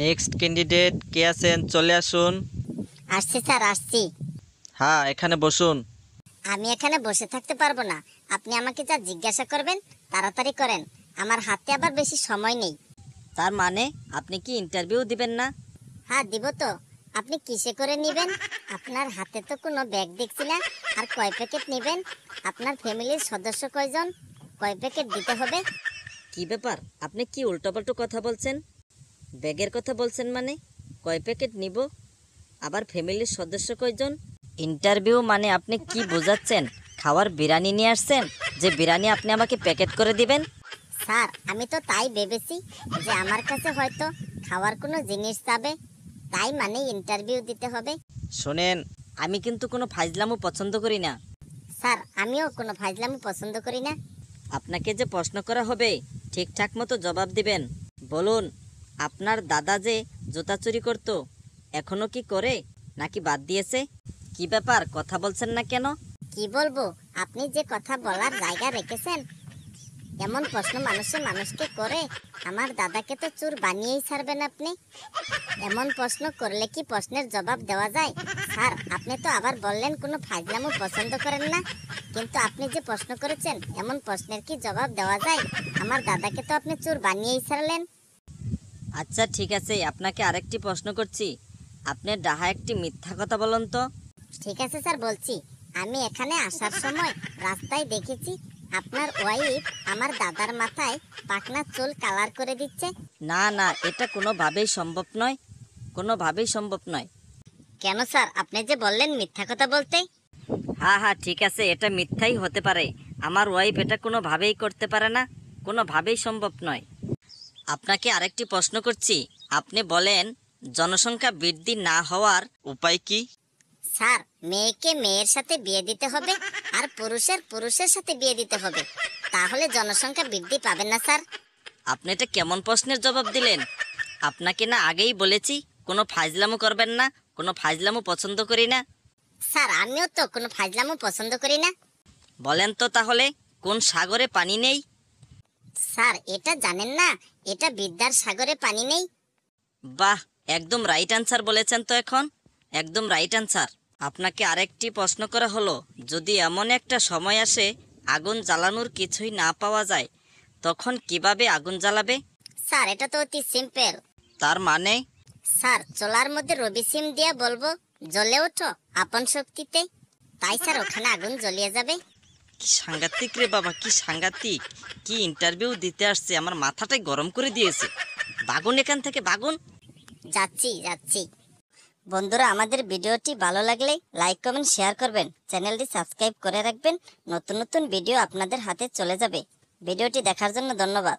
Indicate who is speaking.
Speaker 1: Next candidate কে আছেন চলে আসুন।
Speaker 2: আসছি স্যার, আসছি।
Speaker 1: হ্যাঁ, এখানে বসুন।
Speaker 2: আমি এখানে বসে থাকতে পারবো না। আপনি আমাকে যা জিজ্ঞাসা করবেন তাড়াতাড়ি করেন, আমার হাতে আবার বেশি সময় নেই।
Speaker 3: তার মানে আপনি কি ইন্টারভিউ দিবেন না?
Speaker 2: হ্যাঁ দিব তো। আপনি কিসে করে নেবেন? আপনার হাতে তো কোনো ব্যাগ দেখছি না। আর কয় প্যাকেট নেবেন? আপনার ফ্যামিলির সদস্য কয়জন? কয় প্যাকেট দিতে হবে?
Speaker 3: কি ব্যাপার, আপনি কি উল্টোপাল্টো কথা বলছেন? ব্যাগের কথা বলছেন মানে? কয় প্যাকেট নিব? আবার ফ্যামিলির সদস্য কয়জন? ইন্টারভিউ মানে আপনি কি বোঝাচ্ছেন? খাওয়ার বিরিয়ানি নিয়ে আসছেন যে বিরিয়ানি আপনি আমাকে প্যাকেট করে দিবেন?
Speaker 2: স্যার, আমি তো তাই ভেবেছি যে আমার কাছে হয়তো খাওয়ার কোনো জিনিস যাবে, তাই মানে ইন্টারভিউ দিতে হবে।
Speaker 3: শোনেন, আমি কিন্তু কোনো ফাইজলামও পছন্দ করি না।
Speaker 2: স্যার, আমিও কোনো ফাজলামো পছন্দ করি না।
Speaker 3: আপনাকে যে প্রশ্ন করা হবে ঠিকঠাক মতো জবাব দিবেন। বলুন, আপনার দাদা যে জুতা চুরি করত এখনো কি করে নাকি বাদ দিয়েছে? কি ব্যাপার, কথা বলছেন না কেন?
Speaker 2: কি বলবো, আপনি যে কথা বলার জায়গা রেখেছেন এমন প্রশ্ন মানুষকে করে। আমার দাদাকে তো চোর বানিয়েই ছাড়বেন আপনি। এমন প্রশ্ন করলে কি প্রশ্নের জবাব দেওয়া যায়? স্যার, আপনি তো আবার বললেন কোনো ফাজলামো পছন্দ করেন না, কিন্তু আপনি যে প্রশ্ন করেছেন এমন প্রশ্নের কি জবাব দেওয়া যায়? আমার দাদাকে তো আপনি চোর বানিয়েই ছাড়লেন।
Speaker 3: আচ্ছা ঠিক আছে, আপনাকে আরেকটি প্রশ্ন করছি। আপনি ডাহা একটি মিথ্যা কথা বলুন তো।
Speaker 2: ঠিক আছে স্যার, বলছি। আমি এখানে আসার সময় রাস্তায় দেখেছি আপনার ওয়াইফ আমার দাদার মাথায় পাকনা চুল কালার করে দিচ্ছে।
Speaker 3: না না, এটা কোনোভাবেই সম্ভব নয়, কোনোভাবেই সম্ভব নয়।
Speaker 2: কেন স্যার, আপনি যে বললেন মিথ্যা কথা বলতে?
Speaker 3: হ্যাঁ হ্যাঁ ঠিক আছে, এটা মিথ্যাই হতে পারে। আমার ওয়াইফ এটা কোনোভাবেই করতে পারে না, কোনোভাবেই সম্ভব নয়। আপনাকে আরেকটি প্রশ্ন করছি। আপনি বলেন, জনসংখ্যা বৃদ্ধি না হওয়ার উপায় কি?
Speaker 2: স্যার, মেয়েকে মেয়ের সাথে বিয়ে দিতে হবে আর পুরুষের সাথে বিয়ে দিতে হবে, তাহলে জনসংখ্যা বৃদ্ধি পাবে না স্যার।
Speaker 3: আপনি এটা কেমন প্রশ্নের জবাব দিলেন? আপনাকে না আগেই বলেছি কোনো ফাজলামো করবেন না, কোনো ফাজলামো পছন্দ করি না।
Speaker 2: স্যার, আমিও তো কোনো ফাজলামো পছন্দ করি না।
Speaker 3: বলেন তো তাহলে, কোন সাগরে পানি নেই?
Speaker 2: স্যার, এটা জানেন না? এটা বিদ্যার সাগরে পানি নেই।
Speaker 3: বাহ, একদম রাইট অ্যান্সার বলেছেন তো এখন, একদম রাইট অ্যান্সার। আপনাকে আরেকটি প্রশ্ন করা হলো, যদি এমন একটা সময় আসে আগুন জ্বালানোর কিছুই না পাওয়া যায়, তখন কিভাবে আগুন জ্বালাবে?
Speaker 2: স্যার, এটা তো অতি সিম্পল।
Speaker 3: তার মানে?
Speaker 2: স্যার, চোলার মধ্যে রবি সিম দিয়ে বলবো জ্বলে ওঠো আপন শক্তিতে, তাই স্যার ওখানে আগুন জ্বলিয়ে যাবে।
Speaker 3: কি সাংঘাতিক রে বাবা, কি সাংঘাতিক! কি ইন্টারভিউ দিতে আসছে, আমার মাথাটাই গরম করে দিয়েছে। বাগুন এখান থেকে, বাগুন।
Speaker 2: যাচ্ছি। বন্ধুরা, আমাদের ভিডিওটি ভালো লাগলে লাইক কমেন্ট শেয়ার করবেন, চ্যানেলটি সাবস্ক্রাইব করে রাখবেন। নতুন নতুন ভিডিও আপনাদের হাতে চলে যাবে। ভিডিওটি দেখার জন্য ধন্যবাদ।